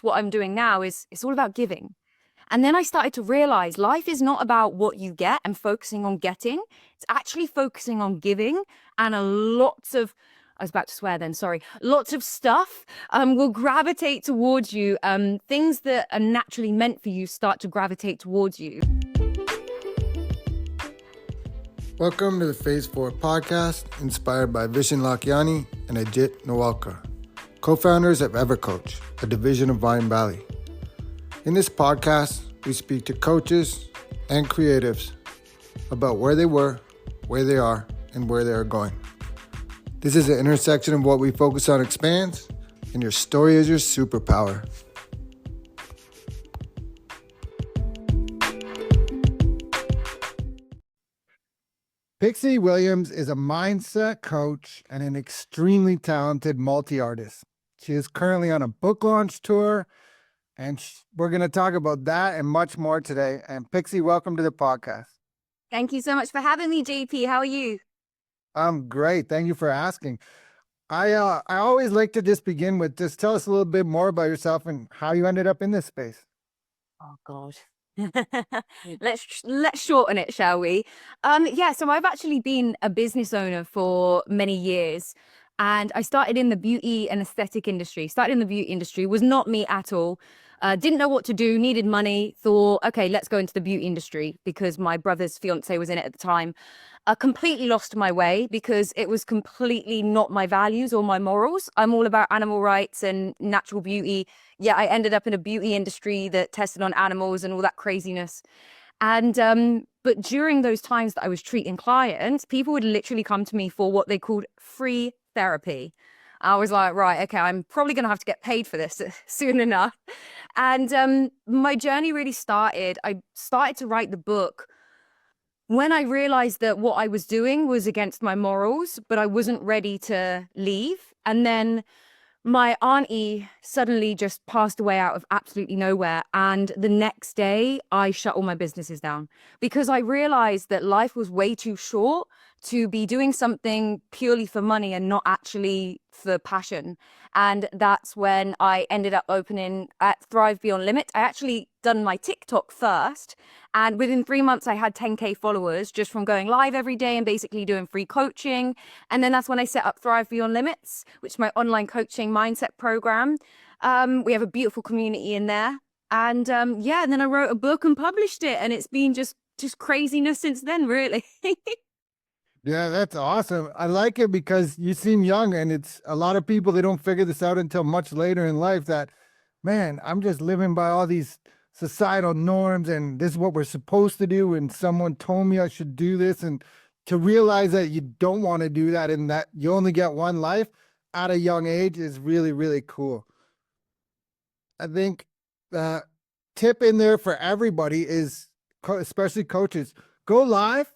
what I'm doing now is it's all about giving. And then I started to realize life is not about what you get and focusing on getting. It's actually focusing on giving, and I was about to swear then, sorry. Lots of stuff will gravitate towards you. Things that are naturally meant for you start to gravitate towards you. Welcome to the Phase 4 podcast, inspired by Vishen Lakiani and Ajit Nawalkar, co-founders of EverCoach, a division of Vine Valley. In this podcast, we speak to coaches and creatives about where they were, where they are, and where they are going. This is the intersection of what we focus on expands, and your story is your superpower. Pixii Williams is a mindset coach and an extremely talented multi-artist. She is currently on a book launch tour, and we're going to talk about that and much more today. And Pixii, welcome to the podcast. Thank you so much for having me, JP. How are you? I'm great. Thank you for asking. I always like to just begin with just tell us a little bit more about yourself and how you ended up in this space. Oh God. Let's shorten it, shall we? So I've actually been a business owner for many years, and I started in the beauty and aesthetic industry. Was not me at all. Didn't know what to do, needed money, thought, okay, let's go into the beauty industry because my brother's fiance was in it at the time. Completely lost my way because it was completely not my values or my morals. I'm all about animal rights and natural beauty. Yeah, I ended up in a beauty industry that tested on animals and all that craziness. And but during those times that I was treating clients, people would literally come to me for what they called free therapy. I was like, right, okay, I'm probably going to have to get paid for this soon enough. And my journey really started. I started to write the book when I realized that what I was doing was against my morals, but I wasn't ready to leave. And then my auntie suddenly just passed away out of absolutely nowhere. And the next day, I shut all my businesses down because I realized that life was way too short to be doing something purely for money and not actually for passion. And that's when I ended up opening at Thrive Beyond Limit. I actually done my TikTok first. And within 3 months, I had 10K followers just from going live every day and basically doing free coaching. And then that's when I set up Thrive Beyond Limits, which is my online coaching mindset program. We have a beautiful community in there. And and then I wrote a book and published it. And it's been just craziness since then, really. Yeah, that's awesome. I like it because you seem young, and it's a lot of people, they don't figure this out until much later in life that, man, I'm just living by all these societal norms and this is what we're supposed to do. And someone told me I should do this. And to realize that you don't want to do that and that you only get one life at a young age is really, really cool. I think the tip in there for everybody is, especially coaches, go live.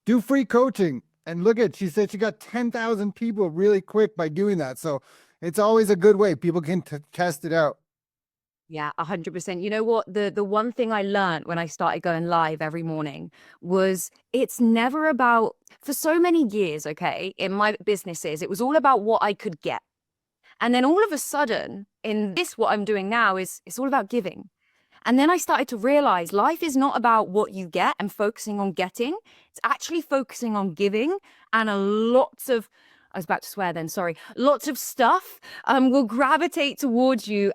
Do free coaching. And look at, she said she got 10,000 people really quick by doing that. So it's always a good way. People can test it out. Yeah, 100%. You know what? The one thing I learned when I started going live every morning was it's never about, for so many years, okay, in my businesses, it was all about what I could get. And then all of a sudden, in this, what I'm doing now is it's all about giving. And then I started to realize life is not about what you get and focusing on getting. It's actually focusing on giving. And I was about to swear then, sorry. Lots of stuff will gravitate towards you.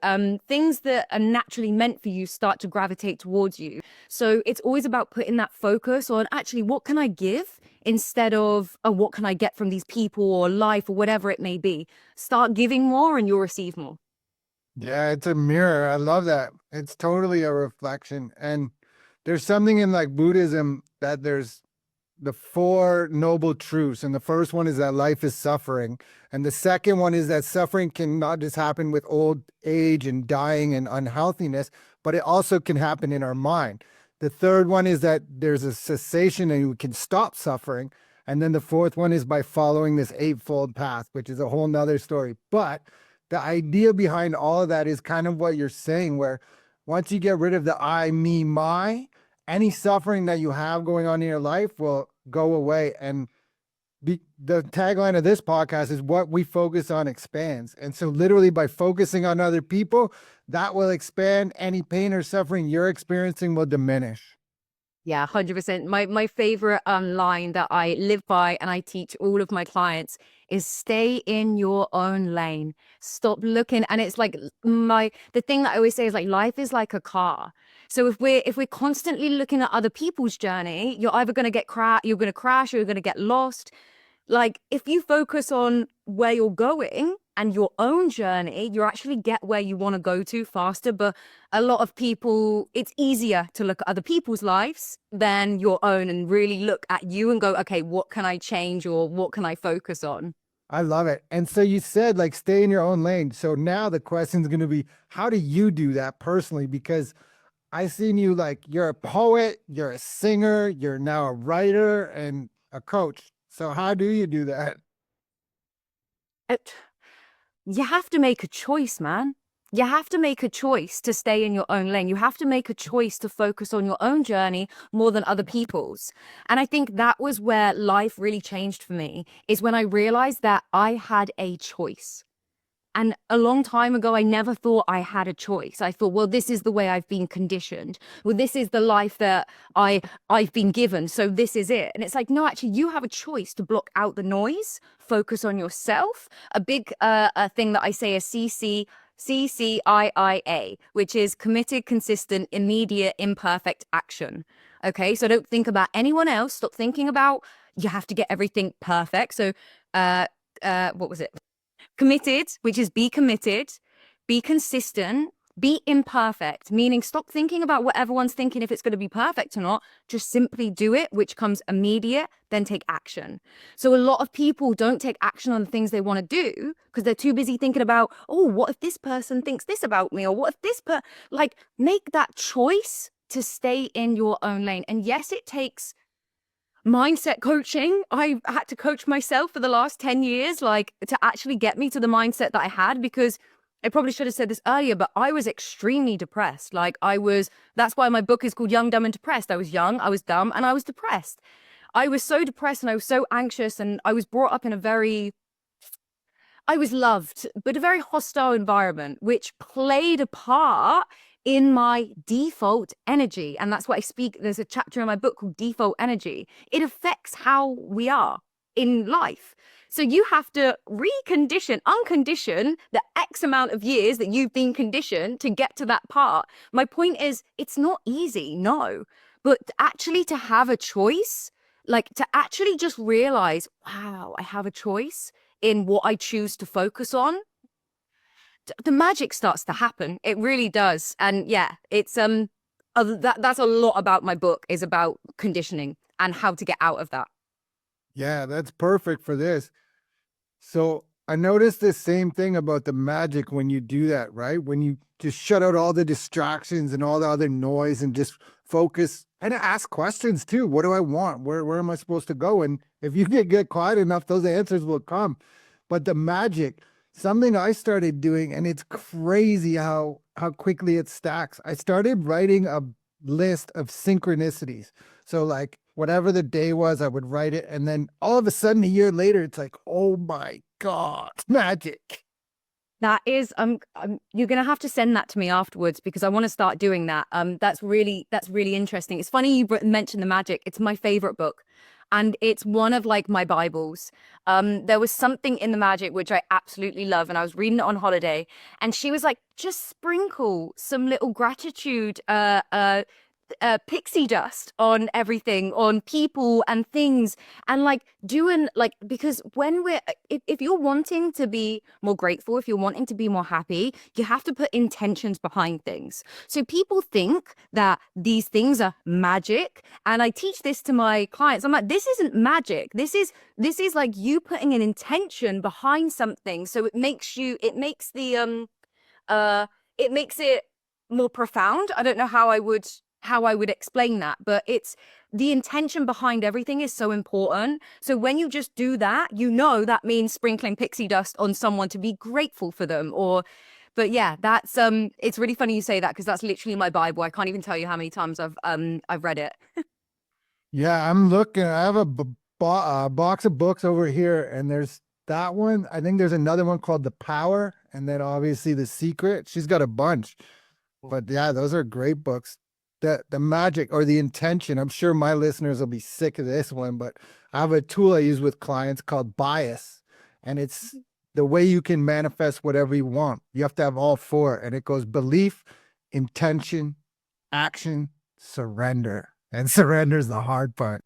Things that are naturally meant for you start to gravitate towards you. So it's always about putting that focus on actually what can I give instead of what can I get from these people or life or whatever it may be. Start giving more and you'll receive more. Yeah, it's a mirror. I love that. It's totally a reflection. And there's something in like Buddhism that there's the 4 noble truths. And the first one is that life is suffering. And the second one is that suffering can not just happen with old age and dying and unhealthiness, but it also can happen in our mind. The third one is that there's a cessation and we can stop suffering. And then the fourth one is by following this 8-fold path, which is a whole nother story. But the idea behind all of that is kind of what you're saying, where once you get rid of the I, me, my, any suffering that you have going on in your life will go away. And the tagline of this podcast is what we focus on expands. And so literally by focusing on other people, that will expand. Any pain or suffering you're experiencing will diminish. Yeah, 100%. My favorite line that I live by and I teach all of my clients is stay in your own lane. Stop looking. And it's like the thing that I always say is like life is like a car. So if we're constantly looking at other people's journey, you're either going to you're going to crash or you're going to get lost. Like if you focus on where you're going and your own journey, you actually get where you want to go to faster. But a lot of people, it's easier to look at other people's lives than your own and really look at you and go, okay, what can I change or what can I focus on? I love it. And so you said like stay in your own lane. So now the question is going to be, how do you do that personally? Because I seen you like you're a poet, you're a singer, you're now a writer and a coach. So how do you do that? It, you have to make a choice, man. You have to make a choice to stay in your own lane. You have to make a choice to focus on your own journey more than other people's. And I think that was where life really changed for me, is when I realized that I had a choice. And a long time ago, I never thought I had a choice. I thought, well, this is the way I've been conditioned. Well, this is the life that I've been given. So this is it. And it's like, no, actually, you have a choice to block out the noise, focus on yourself. A big thing that I say is CCIIA, which is committed, consistent, immediate, imperfect action. Okay, so don't think about anyone else. Stop thinking about you have to get everything perfect. So, what was it? Committed, which is be committed, be consistent, be imperfect, meaning stop thinking about what everyone's thinking if it's going to be perfect or not. Just simply do it, which comes immediate, then take action. So a lot of people don't take action on the things they want to do because they're too busy thinking about, oh, what if this person thinks this about me? Or what if like, make that choice to stay in your own lane. And yes, it takes mindset coaching. I had to coach myself for the last 10 years, like to actually get me to the mindset that I had, because I probably should have said this earlier, but I was extremely depressed. That's why my book is called Young, Dumb and Depressed. I was young, I was dumb, and I was depressed. I was so depressed and I was so anxious, and I was brought up in I was loved, but a very hostile environment, which played a part in my default energy. And that's what I speak. There's a chapter in my book called Default Energy. It affects how we are in life. So you have to uncondition the X amount of years that you've been conditioned to get to that part. My point is, it's not easy, no, but actually to have a choice, like to actually just realize, wow, I have a choice in what I choose to focus on, the magic starts to happen. It really does. And yeah, it's that's a lot about my book, is about conditioning and how to get out of that. Yeah, that's perfect for this. So I noticed the same thing about the magic when you do that, right? When you just shut out all the distractions and all the other noise and just focus and ask questions too. What do I want? Where am I supposed to go? And if you get quiet enough, those answers will come. But the magic, something I started doing, and it's crazy how quickly it stacks. I started writing a list of synchronicities. So like whatever the day was, I would write it. And then all of a sudden a year later, it's like, oh my God, magic. That is, you're gonna have to send that to me afterwards because I want to start doing that. That's really interesting. It's funny you mentioned the magic. It's my favorite book, and it's one of like my Bibles. There was something in the magic which I absolutely love, and I was reading it on holiday, and she was like, just sprinkle some little gratitude, pixie dust on everything, on people and things, and like doing like, because when if you're wanting to be more grateful, if you're wanting to be more happy, you have to put intentions behind things. So people think that these things are magic, and I teach this to my clients. I'm like, this isn't magic. This is like you putting an intention behind something, so it makes it more profound. I don't know how I would explain that, but it's the intention behind everything is so important. So when you just do that, that means sprinkling pixie dust on someone to be grateful for them. But yeah, that's it's really funny you say that because that's literally my Bible. I can't even tell you how many times I've read it. Yeah, I'm looking. I have a box of books over here, and there's that one. I think there's another one called The Power, and then obviously The Secret. She's got a bunch. But yeah, those are great books. The magic or the intention. I'm sure my listeners will be sick of this one, but I have a tool I use with clients called bias, and it's the way you can manifest whatever you want. You have to have all four, and it goes belief, intention, action, surrender. And surrender is the hard part.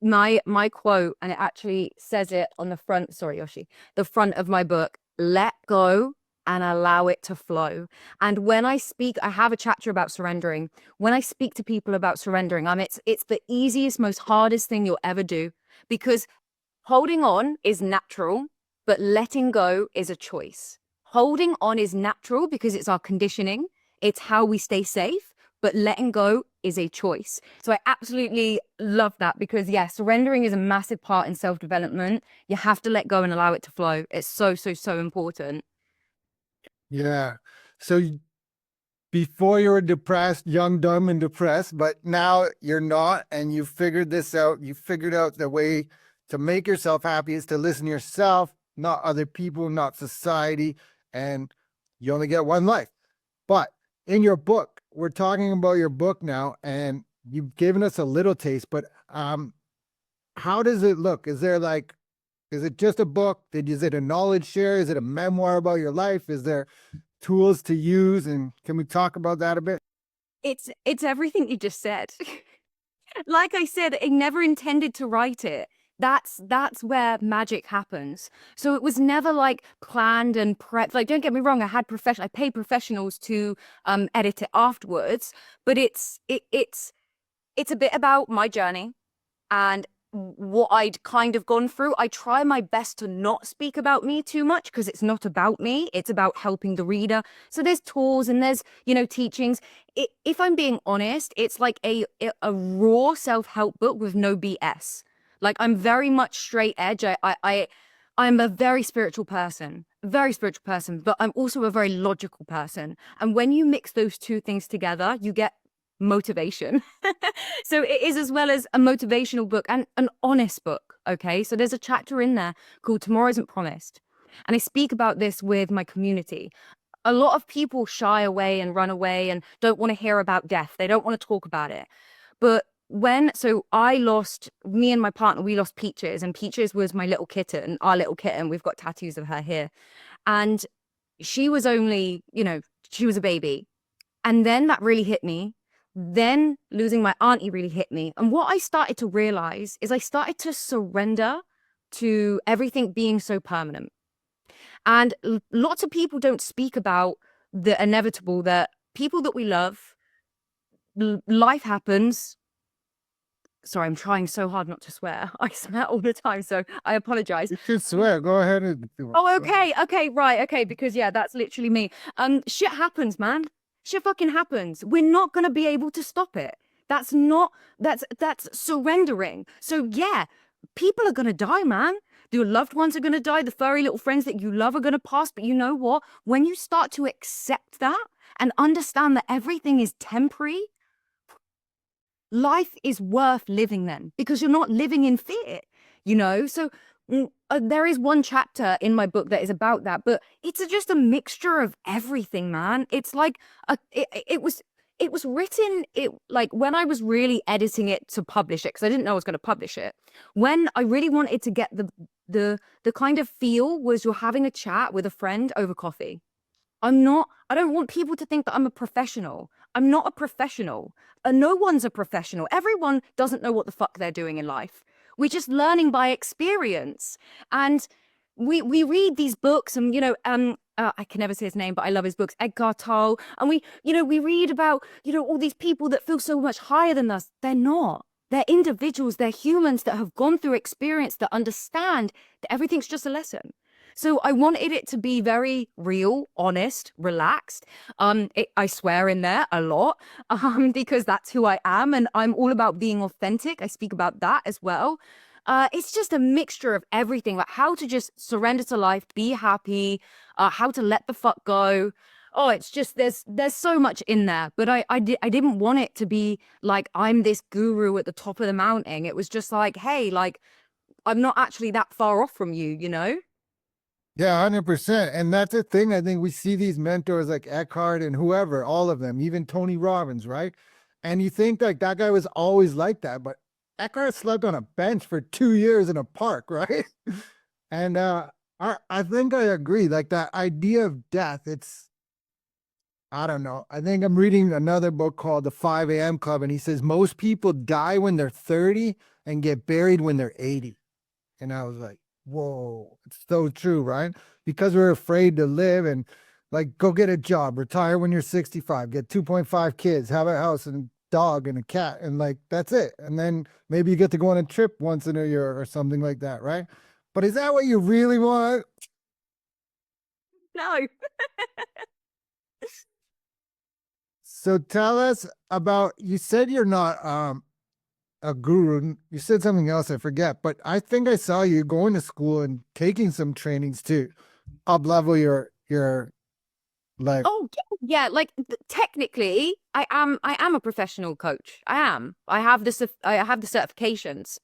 My quote, and it actually says it on the front, sorry, Yoshi, the front of my book: let go and allow it to flow. And when I speak, I have a chapter about surrendering. When I speak to people about surrendering, it's the easiest, most hardest thing you'll ever do, because holding on is natural, but letting go is a choice. Holding on is natural because it's our conditioning, it's how we stay safe, but letting go is a choice. So I absolutely love that, because yeah, surrendering is a massive part in self-development. You have to let go and allow it to flow. It's so, so, so important. Yeah. So before you were depressed, young, dumb, and depressed, but now you're not, and you figured this out. You figured out the way to make yourself happy is to listen to yourself, not other people, not society, and you only get one life. But in your book, we're talking about your book now, and you've given us a little taste, but how does it look? Is there like, is it just a book? Is it a knowledge share? Is it a memoir about your life? Is there tools to use? And can we talk about that a bit? It's everything you just said. Like I said, I never intended to write it. That's where magic happens. So it was never like planned and prepped. Like, don't get me wrong, I paid professionals to edit it afterwards, but it's a bit about my journey and what I'd kind of gone through. I try my best to not speak about me too much, because it's not about me, it's about helping the reader. So there's tools and there's, teachings. If I'm being honest, it's like a raw self-help book with no BS. Like, I'm very much straight edge. I'm a very spiritual person, but I'm also a very logical person. And when you mix those two things together, you get motivation. So it is, as well as a motivational book and an honest book. Okay. So there's a chapter in there called Tomorrow Isn't Promised. And I speak about this with my community. A lot of people shy away and run away and don't want to hear about death. They don't want to talk about it. But me and my partner, we lost Peaches, and Peaches was my little kitten, our little kitten. We've got tattoos of her here. And she was only, she was a baby. And then that really hit me. Then losing my auntie really hit me. And what I started to realize is I started to surrender to everything being so permanent. And lots of people don't speak about the inevitable, that people that we love, life happens. Sorry, I'm trying so hard not to swear. I swear all the time, so I apologize. You should swear. Go ahead and do it. Oh, okay, right, okay, because yeah, that's literally me. Shit happens, man. Shit fucking happens. We're not gonna be able to stop it. That's surrendering. So yeah, people are gonna die, man. Your loved ones are gonna die. The furry little friends that you love are gonna pass. But you know what? When you start to accept that and understand that everything is temporary, life is worth living then, because you're not living in fear, So there is one chapter in my book that is about that, but it's just a mixture of everything, man. It's like it was written, like when I was really editing it to publish it, because I didn't know I was going to publish it. When I really wanted to get the kind of feel was you're having a chat with a friend over coffee. I don't want people to think that I'm a professional. I'm not a professional. No one's a professional. Everyone doesn't know what the fuck they're doing in life. We're just learning by experience. And we read these books, and I can never say his name, but I love his books, Edgar Tolle. And we read about, all these people that feel so much higher than us. They're not. They're individuals, they're humans that have gone through experience, that understand that everything's just a lesson. So I wanted it to be very real, honest, relaxed. I swear in there a lot, because that's who I am, and I'm all about being authentic. I speak about that as well. It's just a mixture of everything, like how to just surrender to life, be happy, how to let the fuck go. Oh, it's just there's so much in there. But I didn't want it to be like I'm this guru at the top of the mountain. It was just like, hey, like I'm not actually that far off from you, Yeah, 100%. And that's the thing. I think we see these mentors like Eckhart and whoever, all of them, even Tony Robbins, right? And you think like that guy was always like that, but Eckhart slept on a bench for 2 years in a park, right? And I think I agree. Like that idea of death, it's I don't know. I think I'm reading another book called The 5 a.m. Club, and he says most people die when they're 30 and get buried when they're 80. And I was like, whoa, it's so true, right? Because we're afraid to live and like go get a job, retire when you're 65, get 2.5 kids, have a house and dog and a cat, and like that's it. And then maybe you get to go on a trip once in a year or something like that, right? But is that what you really want? No. So tell us about you said you're not a guru. You said something else, I forget, but I think I saw you going to school and taking some trainings to up level your like Oh yeah, like technically, I am a professional coach. I am. I have the certifications.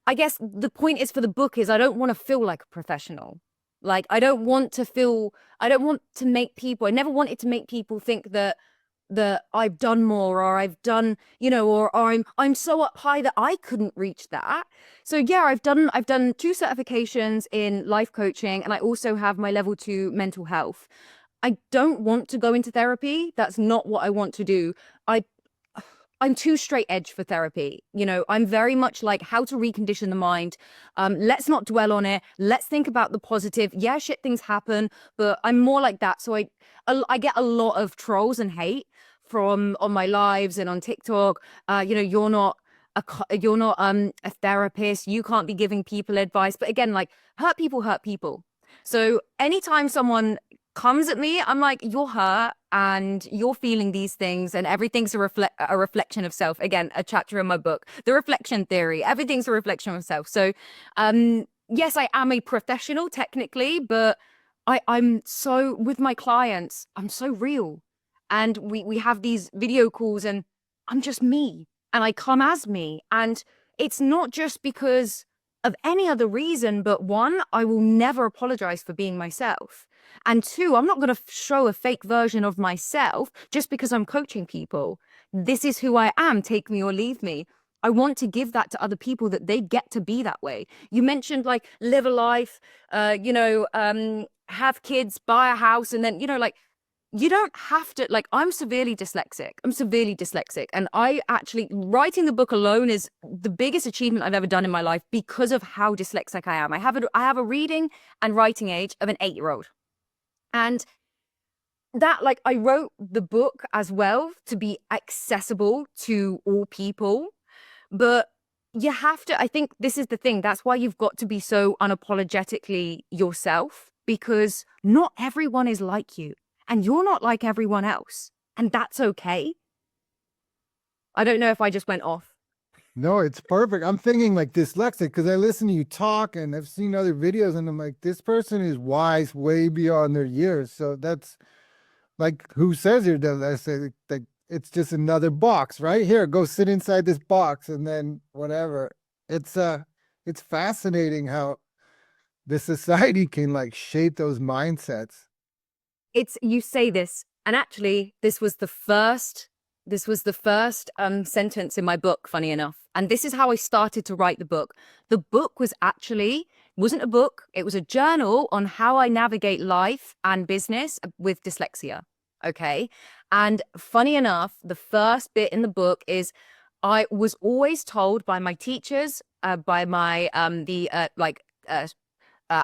I guess the point is for the book is I don't want to feel like a professional. Like I don't want to make people, I never wanted to make people think that I've done more or I've done, or I'm so up high that I couldn't reach that. So yeah, I've done two certifications in life coaching and I also have my level 2 mental health. I don't want to go into therapy. That's not what I want to do. I I'm too straight edge for therapy. I'm very much like how to recondition the mind. Let's not dwell on it. Let's think about the positive. Yeah, shit things happen, but I'm more like that. So I get a lot of trolls and hate from on my lives and on TikTok. You're not a therapist. You can't be giving people advice. But again, like hurt people hurt people. So anytime someone comes at me, I'm like, you're hurt and you're feeling these things, and everything's a reflection of self. Again, a chapter in my book, The Reflection Theory. Everything's a reflection of self. So, yes, I am a professional technically, but I'm so with my clients, I'm so real. And we have these video calls and I'm just me and I come as me. And it's not just because of any other reason, but one, I will never apologize for being myself. And two, I'm not going to show a fake version of myself just because I'm coaching people. This is who I am, take me or leave me. I want to give that to other people that they get to be that way. You mentioned like live a life, have kids, buy a house, and then, like, you don't have to, like, I'm severely dyslexic. I'm severely dyslexic. And I actually, writing the book alone is the biggest achievement I've ever done in my life because of how dyslexic I am. I have a reading and writing age of an 8-year-old. And that, like, I wrote the book as well to be accessible to all people. But you have to, I think this is the thing. That's why you've got to be so unapologetically yourself, because not everyone is like you and you're not like everyone else. And that's okay. I don't know if I just went off. no, it's perfect. I'm thinking like dyslexic because I listen to you talk and I've seen other videos and I'm like, this person is wise way beyond their years. So that's like who says you're dyslexic? Like it's just another box, right? Here, go sit inside this box and then whatever. It's fascinating how the society can like shape those mindsets. You say this, and actually this was the first sentence in my book, funny enough. And this is how I started to write the book. The book wasn't a book, it was a journal on how I navigate life and business with dyslexia. Okay. And funny enough, the first bit in the book is I was always told by my teachers, by my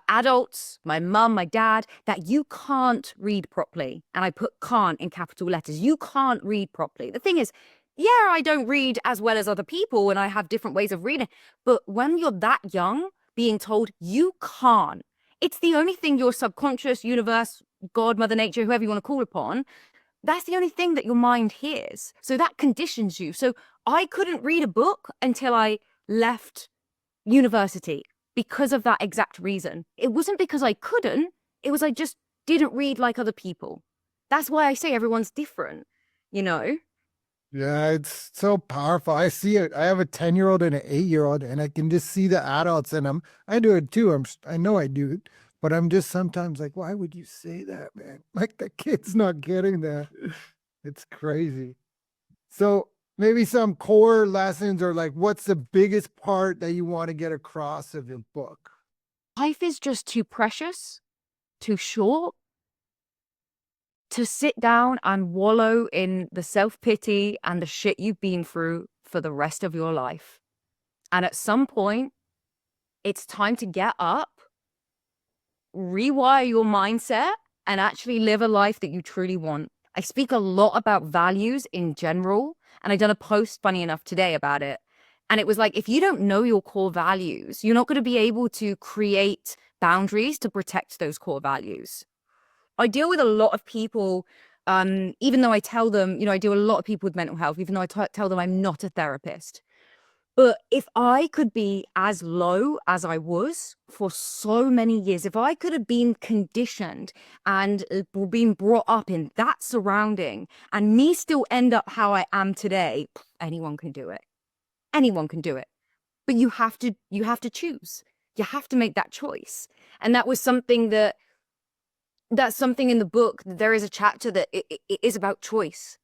adults, my mum, my dad, that you can't read properly. And I put can't in capital letters. You can't read properly. The thing is, yeah, I don't read as well as other people and I have different ways of reading. But when you're that young, being told you can't, it's the only thing your subconscious, universe, God, Mother Nature, whoever you want to call upon, that's the only thing that your mind hears. So that conditions you. So I couldn't read a book until I left university because of that exact reason. It wasn't because I couldn't, it was I just didn't read like other people. That's why I say everyone's different, you know? Yeah, it's so powerful. I see it. I have a 10-year-old and an 8-year-old, and I can just see the adults in them. I do it too. I know I do it, But I'm just sometimes like, why would you say that, man? Like the kid's not getting that. It's crazy. So maybe some core lessons or like what's the biggest part that you want to get across of your book? Life is just too precious, too short to sit down and wallow in the self-pity and the shit you've been through for the rest of your life. And at some point, it's time to get up, rewire your mindset, and actually live a life that you truly want. I speak a lot about values in general, and I done a post, funny enough, today about it. And it was like, if you don't know your core values, you're not going to be able to create boundaries to protect those core values. I deal with a lot of people, even though I tell them, I deal with a lot of people with mental health, even though tell them I'm not a therapist. But if I could be as low as I was for so many years, if I could have been conditioned and been brought up in that surrounding and me still end up how I am today, anyone can do it. Anyone can do it. But you have to choose. You have to make that choice. And that's something in the book. There is a chapter that it is about choice.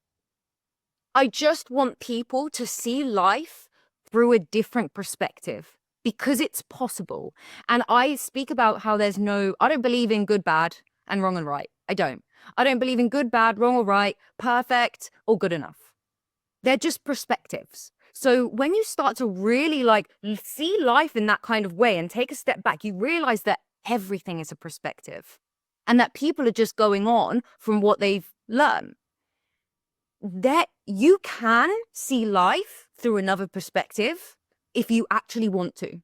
I just want people to see life through a different perspective because it's possible. And I speak about how I don't believe in good, bad, and wrong and right. I don't. I don't believe in good, bad, wrong or right, perfect or good enough. They're just perspectives. So when you start to really like see life in that kind of way and take a step back, you realize that everything is a perspective and that people are just going on from what they've learned. That you can see life through another perspective if you actually want to.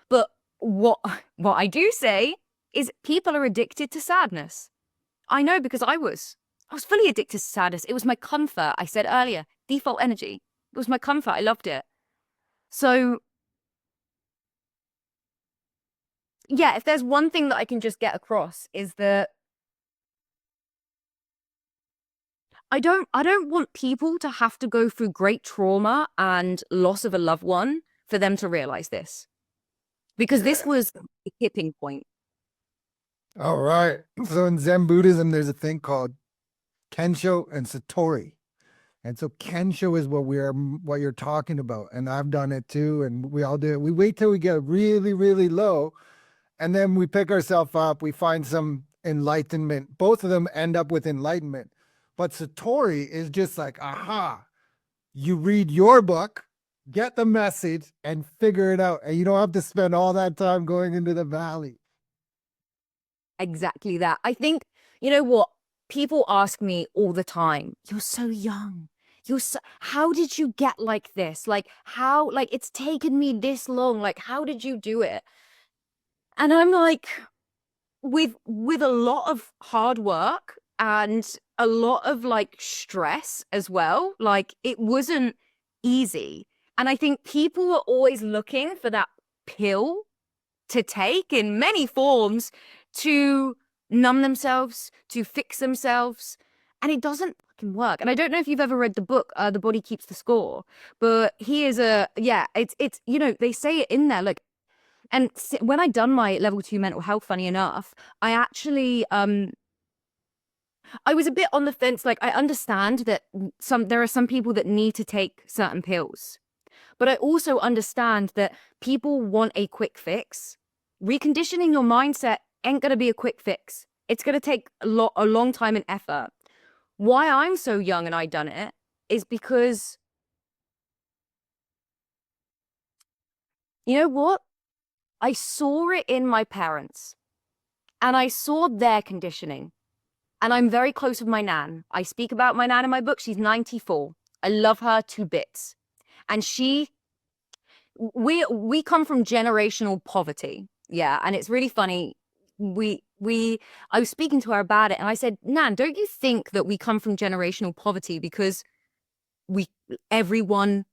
But what I do say is people are addicted to sadness. I know because I was fully addicted to sadness. It was my comfort. I said earlier, default energy. It was my comfort. I loved it. So yeah, if there's one thing that I can just get across is that I don't want people to have to go through great trauma and loss of a loved one for them to realize this. Because this Yeah. was a tipping point. All right. So in Zen Buddhism, there's a thing called Kensho and Satori. And so Kensho is what you're talking about. And I've done it too. And we all do it. We wait till we get really, really low. And then we pick ourselves up. We find some enlightenment. Both of them end up with enlightenment. But Satori is just like, aha, you read your book, get the message, and figure it out. And you don't have to spend all that time going into the valley. Exactly that. I think, you know what? People ask me all the time, you're so young. How did you get like this? Like, how, like, it's taken me this long. Like, how did you do it? And I'm like, with a lot of hard work and a lot of like stress as well. Like, it wasn't easy. And I think people are always looking for that pill to take in many forms to numb themselves, to fix themselves. And it doesn't fucking work. And I don't know if you've ever read the book, The Body Keeps the Score, but it's, they say it in there. Like, and when I done my level 2 mental health, funny enough, I actually, I was a bit on the fence. Like, I understand that there are some people that need to take certain pills. But I also understand that people want a quick fix. Reconditioning your mindset ain't going to be a quick fix. It's going to take a long time and effort. Why I'm so young and I done it is because, you know what? I saw it in my parents and I saw their conditioning. And I'm very close with my nan. I speak about my nan in my book. She's 94. I love her to bits. And we come from generational poverty. Yeah, and it's really funny. I was speaking to her about it and I said, Nan, don't you think that we come from generational poverty because we everyone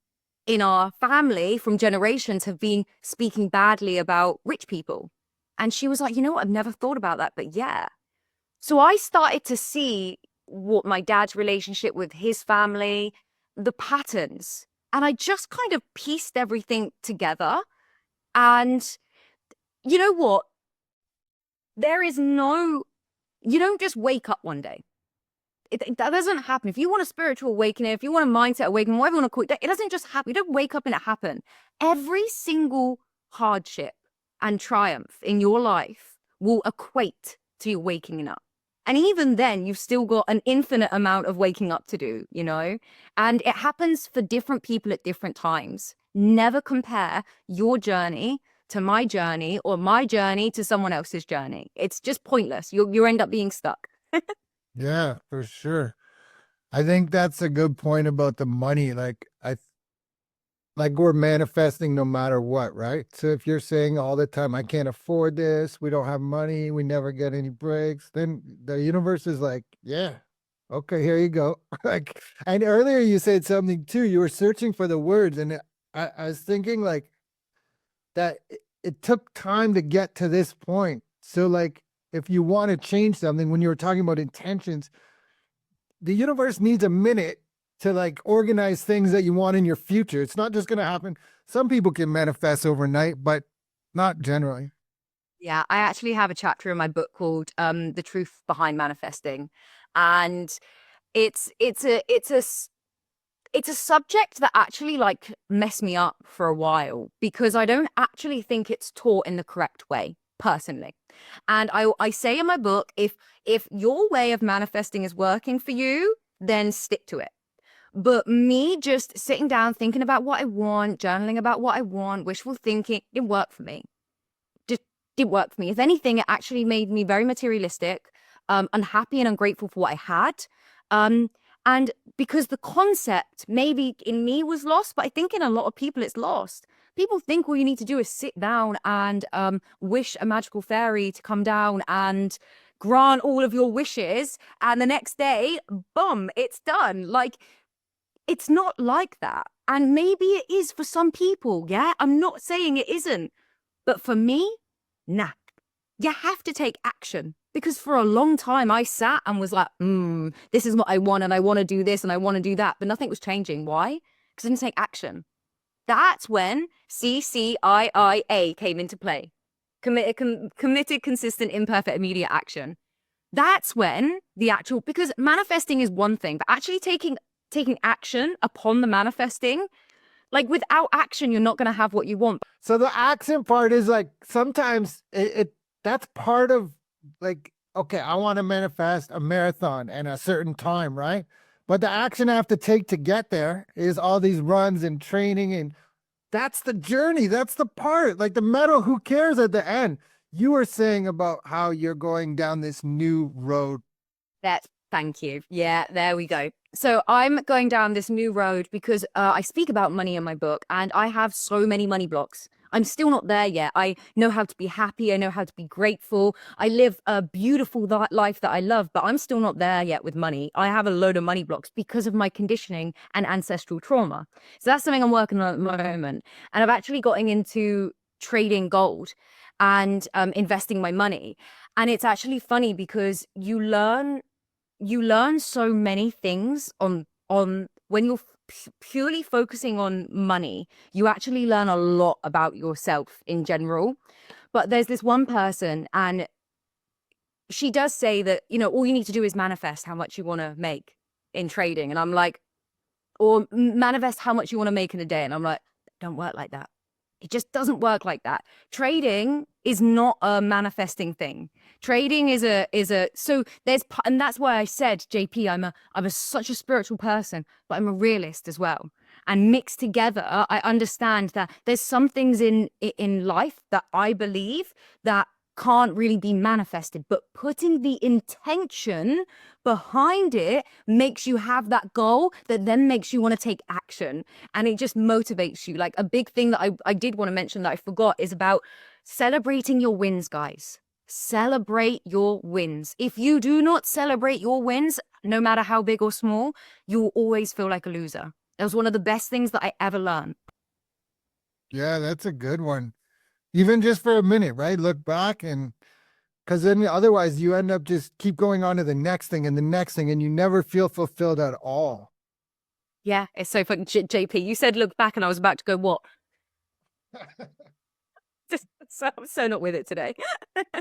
in our family from generations have been speaking badly about rich people? And she was like, you know what? I've never thought about that, but yeah. So I started to see what my dad's relationship with his family, the patterns, and I just kind of pieced everything together. And you know what? There is no, you don't just wake up one day. That doesn't happen. If you want a spiritual awakening, if you want a mindset awakening, whatever you want to call it, it doesn't just happen. You don't wake up and it happen. Every single hardship and triumph in your life will equate to you waking up. And even then, you've still got an infinite amount of waking up to do, you know? And it happens for different people at different times. Never compare your journey to my journey or my journey to someone else's journey. It's just pointless. You end up being stuck. Yeah, for sure. I think that's a good point about the money. Like we're manifesting no matter what, right? So if you're saying all the time, I can't afford this, we don't have money, we never get any breaks, then the universe is like, yeah, okay, here you go. Like, and earlier you said something too, you were searching for the words, and I was thinking like that it took time to get to this point. So like if you want to change something, when you were talking about intentions, the universe needs a minute to like organize things that you want in your future. It's not just going to happen. Some people can manifest overnight, but not generally. Yeah, I actually have a chapter in my book called The Truth Behind Manifesting. And it's a subject that actually like messed me up for a while because I don't actually think it's taught in the correct way, personally. And I say in my book, if your way of manifesting is working for you, then stick to it. But me just sitting down, thinking about what I want, journaling about what I want, wishful thinking, didn't work for me. Just didn't work for me. If anything, it actually made me very materialistic, unhappy and ungrateful for what I had. And because the concept maybe in me was lost, but I think in a lot of people it's lost. People think all you need to do is sit down and wish a magical fairy to come down and grant all of your wishes, and the next day, boom, it's done. Like, it's not like that. And maybe it is for some people, yeah? I'm not saying it isn't. But for me, nah. You have to take action. Because for a long time, I sat and was like, this is what I want, and I want to do this, and I want to do that. But nothing was changing. Why? Because I didn't take action. That's when CCIIA came into play. Committed, consistent, imperfect, immediate action. That's when the actual, because manifesting is one thing, but actually taking action upon the manifesting, like without action, you're not going to have what you want. So the accent part is like sometimes it that's part of like, okay, I want to manifest a marathon and a certain time, right? But the action I have to take to get there is all these runs and training, and that's the journey. That's the part. Like the medal, who cares at the end? You were saying about how you're going down this new road. Thank you. Yeah, there we go. So I'm going down this new road because I speak about money in my book and I have so many money blocks. I'm still not there yet. I know how to be happy. I know how to be grateful. I live a beautiful life that I love, but I'm still not there yet with money. I have a load of money blocks because of my conditioning and ancestral trauma. So that's something I'm working on at the moment. And I've actually gotten into trading gold and investing my money. And it's actually funny because you learn so many things on when you're purely focusing on money. You actually learn a lot about yourself in general. But there's this one person, and she does say that, you know, all you need to do is manifest how much you want to make in trading. And I'm like, or manifest how much you want to make in a day. And I'm like, don't work like that. It just doesn't work like that. Trading is not a manifesting thing. Trading is a so there's, and that's why I said, JP, I'm such a spiritual person, but I'm a realist as well. And mixed together, I understand that there's some things in life that I believe that can't really be manifested, but putting the intention behind it makes you have that goal that then makes you want to take action, and it just motivates you. Like a big thing that I did want to mention that I forgot is about celebrating your wins, guys. Celebrate your wins. If you do not celebrate your wins, no matter how big or small, you will always feel like a loser. That was one of the best things that I ever learned. Yeah, that's a good one. Even just for a minute, right? Look back, and because then otherwise you end up just keep going on to the next thing and the next thing, and you never feel fulfilled at all. Yeah, it's so funny. JP, you said look back, and I was about to go, what? So I'm so not with it today.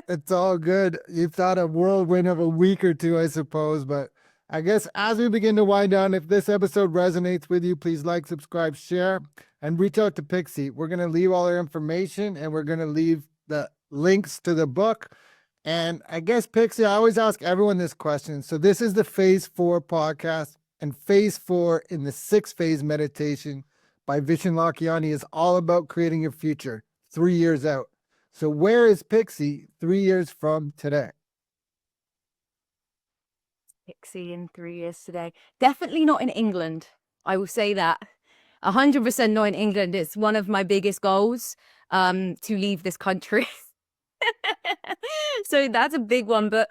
It's all good. You've thought a whirlwind of a week or two, I suppose. But I guess as we begin to wind down, if this episode resonates with you, please like, subscribe, share, and reach out to Pixie. We're going to leave all our information and we're going to leave the links to the book. And I guess, Pixie, I always ask everyone this question. So this is the phase 4 podcast, and phase 4 in the 6-phase meditation by Vishen Lakhiani is all about creating your future 3 years out. So where is Pixie 3 years from today? Pixie in 3 years today. Definitely not in England. I will say that. 100% not in England. It's one of my biggest goals to leave this country. So that's a big one. But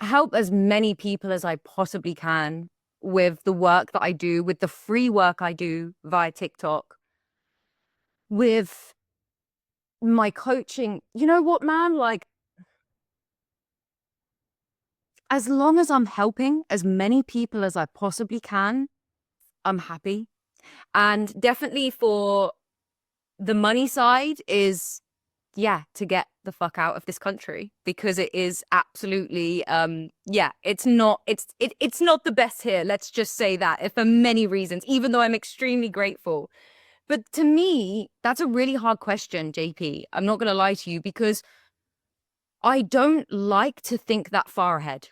help as many people as I possibly can with the work that I do, with the free work I do via TikTok, with my coaching. You know what, man? Like, as long as I'm helping as many people as I possibly can, I'm happy. And definitely for the money side is, yeah, to get the fuck out of this country, because it is absolutely, it's not the best here. Let's just say that, for many reasons, even though I'm extremely grateful. But to me, that's a really hard question, JP. I'm not going to lie to you, because I don't like to think that far ahead.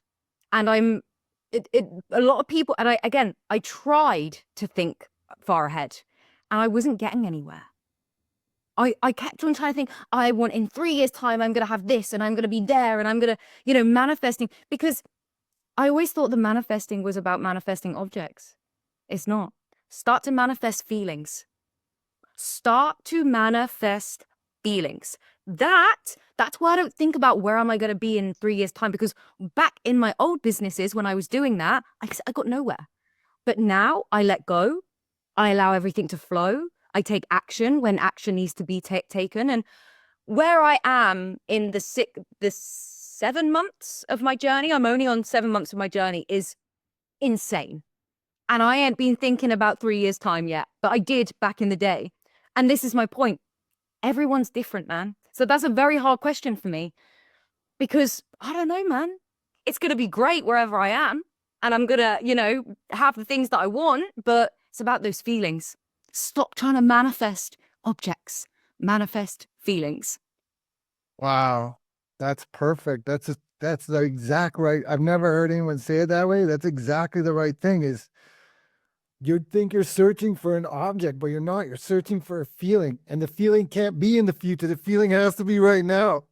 And a lot of people, and I tried to think far ahead and I wasn't getting anywhere. I kept on trying to think, I want in 3 years' time, I'm going to have this and I'm going to be there and I'm going to, manifesting, because I always thought the manifesting was about manifesting objects. It's not. Start to manifest feelings. Start to manifest feelings. That's why I don't think about where am I going to be in 3 years' time, because back in my old businesses, when I was doing that, I got nowhere. But now I let go. I allow everything to flow. I take action when action needs to be taken. And where I am in the 7 months of my journey, I'm only on 7 months of my journey, is insane. And I ain't been thinking about 3 years' time yet, but I did back in the day. And this is my point. Everyone's different, man. So that's a very hard question for me, because I don't know, man. It's going to be great wherever I am. And I'm going to, have the things that I want, but it's about those feelings. Stop trying to manifest objects, manifest feelings. Wow, that's perfect. That's the exact right. I've never heard anyone say it that way. That's exactly the right thing. Is you'd think you're searching for an object, but you're not. You're searching for a feeling, and the feeling can't be in the future. The feeling has to be right now.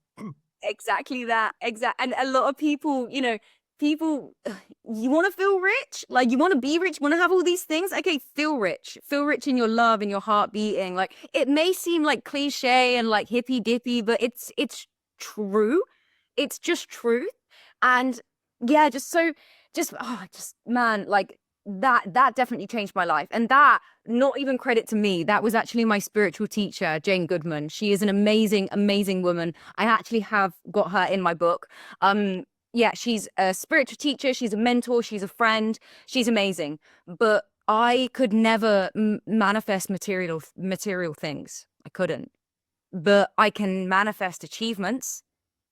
Exactly that. And a lot of people, people, you want to feel rich, like you want to be rich, you want to have all these things. Okay, feel rich in your love and your heart beating. Like, it may seem like cliche and like hippy dippy, but it's true. It's just truth. And yeah, man, like that definitely changed my life. And that, not even credit to me, that was actually my spiritual teacher, Jane Goodman. She is an amazing, amazing woman. I actually have got her in my book. Yeah, she's a spiritual teacher, she's a mentor, she's a friend, she's amazing. But I could never manifest material things. I couldn't. But I can manifest achievements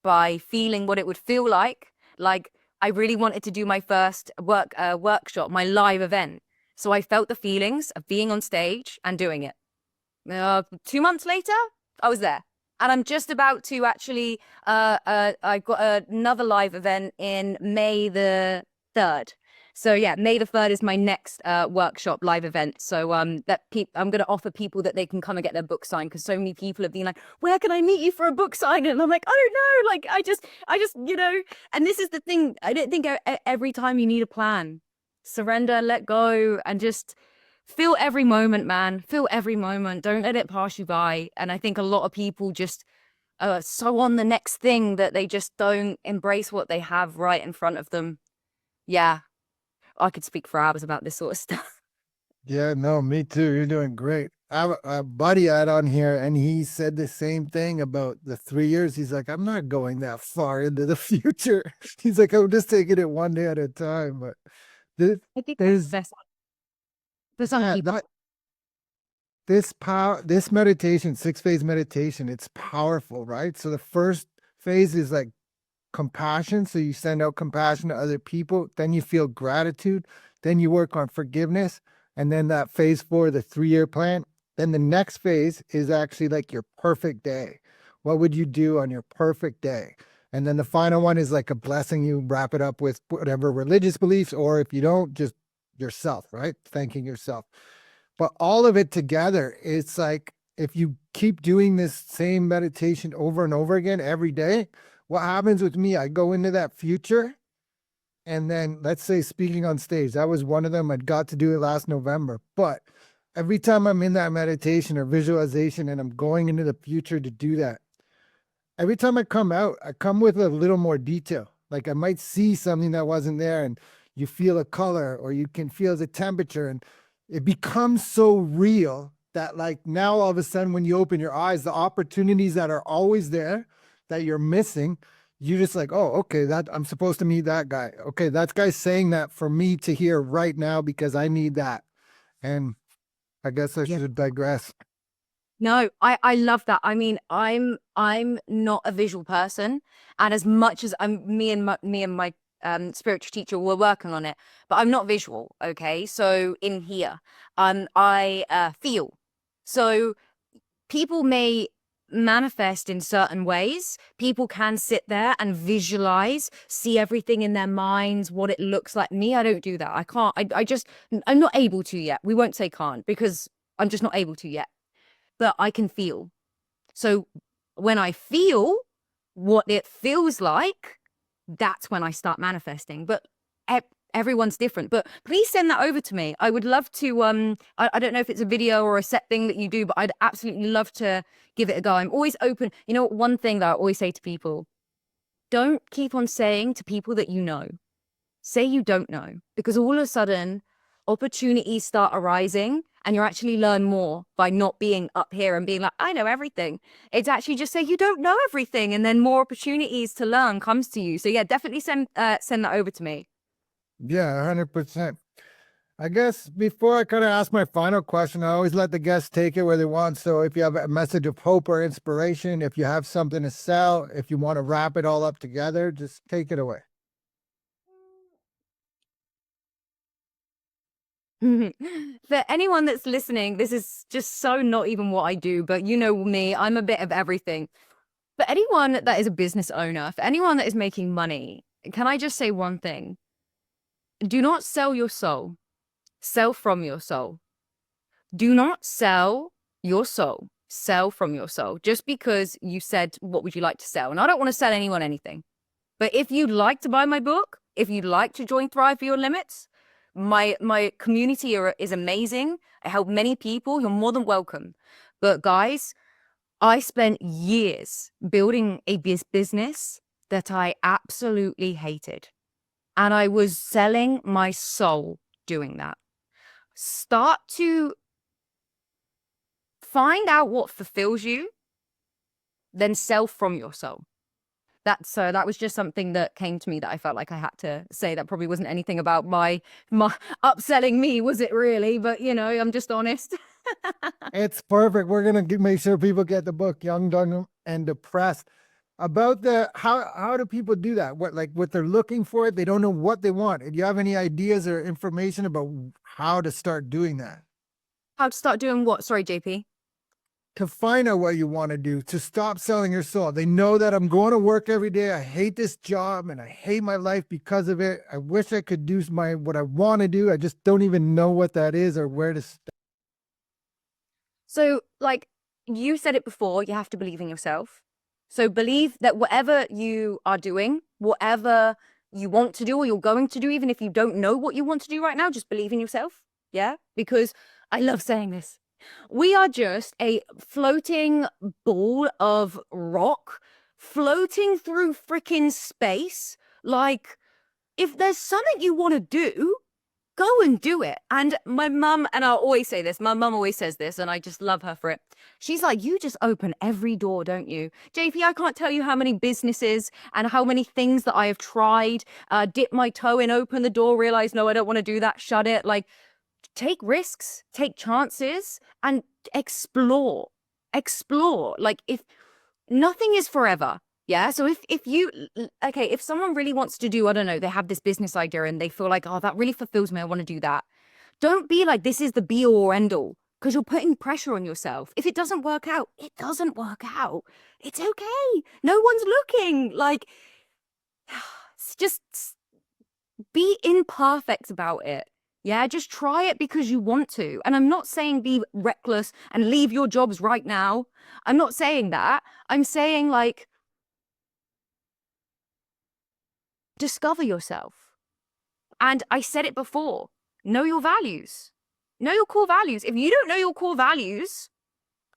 by feeling what it would feel like. Like, I really wanted to do my first workshop, my live event. So I felt the feelings of being on stage and doing it. 2 months later, I was there. And I'm just about to actually, I've got another live event in May the 3rd. So yeah, May the 3rd is my next workshop live event. So I'm going to offer people that they can come and get their book signed, because so many people have been like, where can I meet you for a book signing? And I'm like, I don't know. Like, I just, and this is the thing. I don't think every time you need a plan. Surrender, let go, and just feel every moment, man. Feel every moment. Don't let it pass you by. And I think a lot of people just so on the next thing that they just don't embrace what they have right in front of them. Yeah, I could speak for hours about this sort of stuff. Yeah, no, me too. You're doing great. I have a buddy I had on here, and he said the same thing about the 3 years. He's like, I'm not going that far into the future. He's like, I'm just taking it one day at a time. But I think that's there's the best for some yeah, people. this meditation, 6 phase meditation, it's powerful, right? So the first phase is like compassion. So you send out compassion to other people. Then you feel gratitude. Then you work on forgiveness. And then that phase 4, the 3-year plan. Then the next phase is actually like your perfect day. What would you do on your perfect day? And then the final one is like a blessing. You wrap it up with whatever religious beliefs, or if you don't, just yourself, right? Thanking yourself. But all of it together, it's like if you keep doing this same meditation over and over again every day, what happens with me, I go into that future. And then let's say speaking on stage, that was one of them. I got to do it last November. But every time I'm in that meditation or visualization and I'm going into the future to do that, every time I come out, I come with a little more detail. Like I might see something that wasn't there, and you feel a color or you can feel the temperature, and it becomes so real that like now all of a sudden when you open your eyes, the opportunities that are always there that you're missing, you just like, oh, okay, that I'm supposed to meet that guy. Okay, that guy's saying that for me to hear right now because I need that. And I guess I Yeah. should digress. No, I love that. I mean, I'm not a visual person, and as much as me and my spiritual teacher were working on it, but I'm not visual. Okay, so in here, I feel. So people may manifest in certain ways. People can sit there and visualize, see everything in their minds, what it looks like. Me, I don't do that. I can't. I'm not able to yet. We won't say can't because I'm just not able to yet, but I can feel. So when I feel what it feels like, that's when I start manifesting. But e- everyone's different. But please send that over to me. I would love to. I don't know if it's a video or a set thing that you do, but I'd absolutely love to give it a go. I'm always open. You know, one thing that I always say to people: don't keep on saying to people that you know. Say you don't know, because all of a sudden opportunities start arising and you actually learn more by not being up here and being like, I know everything. It's actually just say you don't know everything, and then more opportunities to learn comes to you. So yeah, definitely send that over to me. Yeah, 100%. I guess before I kind of ask my final question, I always let the guests take it where they want. So if you have a message of hope or inspiration, if you have something to sell, if you want to wrap it all up together, just take it away. For anyone that's listening, this is just so not even what I do, but you know me, I'm a bit of everything. For anyone that is a business owner, for anyone that is making money, can I just say one thing? Do not sell your soul. Sell from your soul. Do not sell your soul. Sell from your soul. Just because you said, what would you like to sell? And I don't want to sell anyone anything. But if you'd like to buy my book, if you'd like to join Thrive for Your Limits, my community is amazing. I help many people. You're more than welcome. But guys, I spent years building a business that I absolutely hated. And I was selling my soul doing that. Start to find out what fulfills you, then sell from your soul. That was just something that came to me that I felt like I had to say. That probably wasn't anything about my upselling me, was it really? But you know, I'm just honest. It's perfect. We're gonna make sure people get the book, Young, Dumb, and Depressed. About the how do people do that? What they're looking for? They don't know what they want. Do you have any ideas or information about how to start doing that? How to start doing what? Sorry, JP. To find out what you want to do, to stop selling your soul. They know that I'm going to work every day. I hate this job and I hate my life because of it. I wish I could do what I want to do. I just don't even know what that is or where to start. So, like you said it before, you have to believe in yourself. So believe that whatever you are doing, whatever you want to do or you're going to do, even if you don't know what you want to do right now, just believe in yourself. Yeah. Because I love saying this. We are just a floating ball of rock floating through freaking space. Like, if there's something you want to do, go and do it. And my mum, and I'll always say this, my mum always says this, and I just love her for it. She's like, you just open every door, don't you? JP, I can't tell you how many businesses and how many things that I have tried, dip my toe in, open the door, realize, no, I don't want to do that, shut it. Like, take risks, take chances, and explore, explore. Like, if nothing is forever. Yeah. So if you, okay, if someone really wants to do, I don't know, they have this business idea and they feel like, oh, that really fulfills me, I want to do that. Don't be like, this is the be all or end all, because you're putting pressure on yourself. If it doesn't work out, it doesn't work out. It's okay. No one's looking. Like, just be imperfect about it. Yeah, just try it because you want to. And I'm not saying be reckless and leave your jobs right now. I'm not saying that. I'm saying, like, discover yourself. And I said it before, know your values, know your core values. If you don't know your core values,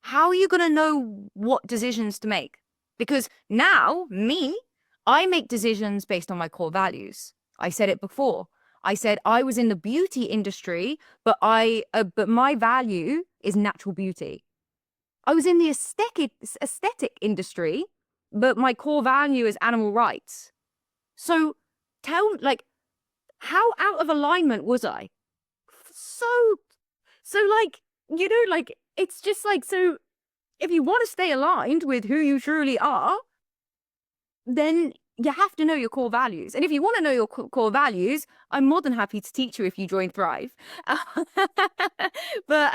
how are you going to know what decisions to make? Because now, I make decisions based on my core values. I said it before. I said I was in the beauty industry, but but my value is natural beauty. I was in the aesthetic industry, but my core value is animal rights. So like, how out of alignment was I? So, like, like, it's just like, so if you want to stay aligned with who you truly are, then you have to know your core values. And if you want to know your core values, I'm more than happy to teach you if you join Thrive. But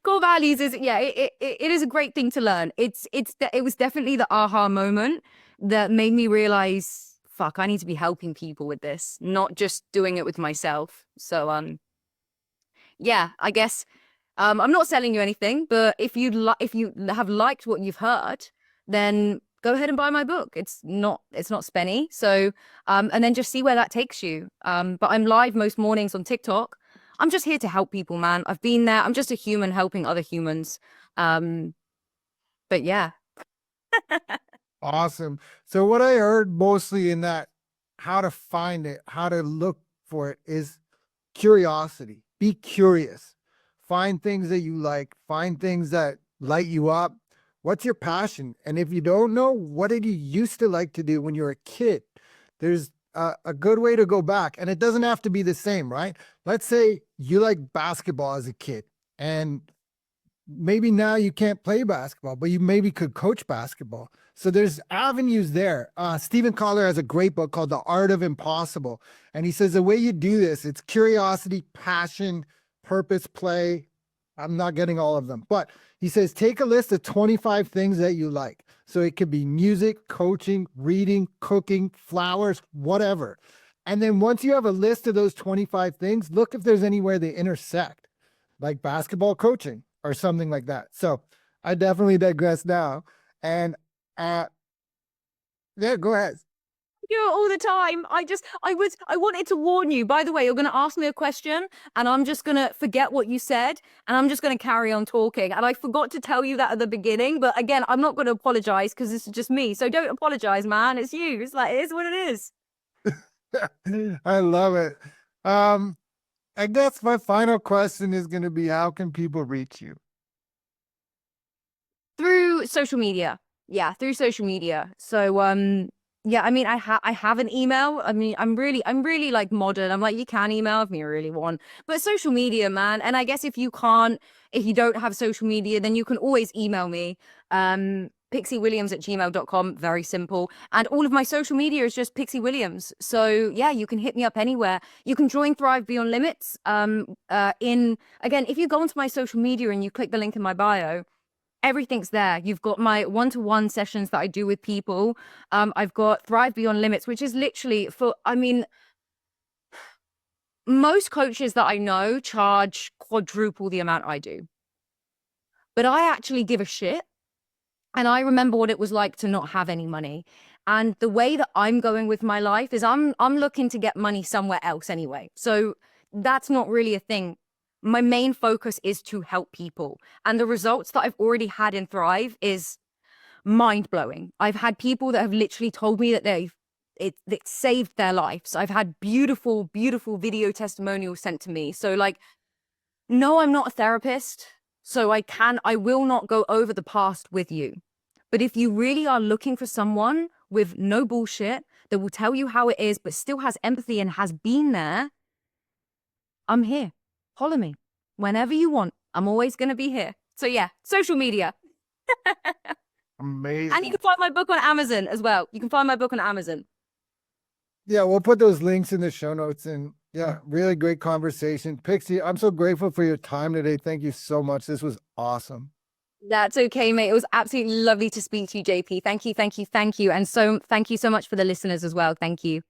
core values is, yeah, it is a great thing to learn. It was definitely the aha moment that made me realize, fuck, I need to be helping people with this, not just doing it with myself. So yeah, I guess I'm not selling you anything, but if you have liked what you've heard, then go ahead and buy my book. It's not spenny. So and then just see where that takes you. But I'm live most mornings on TikTok. I'm just here to help people, man. I've been there. I'm just a human helping other humans. But yeah. Awesome. So what I heard mostly in that, how to find it, how to look for it, is curiosity. Be curious. Find things that you like. Find things that light you up. What's your passion? And if you don't know, what did you used to like to do when you were a kid? There's a good way to go back. And it doesn't have to be the same, right? Let's say you like basketball as a kid, and maybe now you can't play basketball, but you maybe could coach basketball. So there's avenues there. Stephen Collar has a great book called The Art of Impossible. And he says the way you do this, it's curiosity, passion, purpose, play. I'm not getting all of them, but he says, take a list of 25 things that you like. So it could be music, coaching, reading, cooking, flowers, whatever. And then once you have a list of those 25 things, look if there's anywhere they intersect, like basketball coaching or something like that. So I definitely digress now. And yeah, go ahead. You all the time. I wanted to warn you. By the way, you're going to ask me a question and I'm just going to forget what you said and I'm just going to carry on talking. And I forgot to tell you that at the beginning. But again, I'm not going to apologize because this is just me. So don't apologize, man. It's you. It's like, it is what it is. I love it. I guess my final question is going to be, how can people reach you? Through social media. Yeah, through social media. So yeah, I mean, I have an email. I mean, I'm really like modern. I'm like, you can email if you really want, but social media, man. And I guess if you don't have social media, then you can always email me. PixieWilliams@gmail.com. Very simple. And all of my social media is just Pixie Williams. So yeah, you can hit me up anywhere. You can join Thrive Beyond Limits. Again, if you go onto my social media and you click the link in my bio, everything's there. You've got my one-to-one sessions that I do with people. I've got Thrive Beyond Limits, which is literally most coaches that I know charge quadruple the amount I do. But I actually give a shit. And I remember what it was like to not have any money. And the way that I'm going with my life is I'm looking to get money somewhere else anyway. So that's not really a thing. My main focus is to help people. And the results that I've already had in Thrive is mind-blowing. I've had people that have literally told me that it saved their lives. I've had beautiful, beautiful video testimonials sent to me. So like, no, I'm not a therapist. So I will not go over the past with you. But if you really are looking for someone with no bullshit that will tell you how it is, but still has empathy and has been there, I'm here. Follow me whenever you want. I'm always going to be here. So yeah, social media. And you Amazing. can find my book on Amazon as well. You can find my book on Amazon. Yeah, we'll put those links in the show notes. And yeah, really great conversation. Pixie, I'm so grateful for your time today. Thank you so much. This was awesome. That's okay, mate. It was absolutely lovely to speak to you, JP. Thank you, thank you, thank you. And so thank you so much for the listeners as well. Thank you.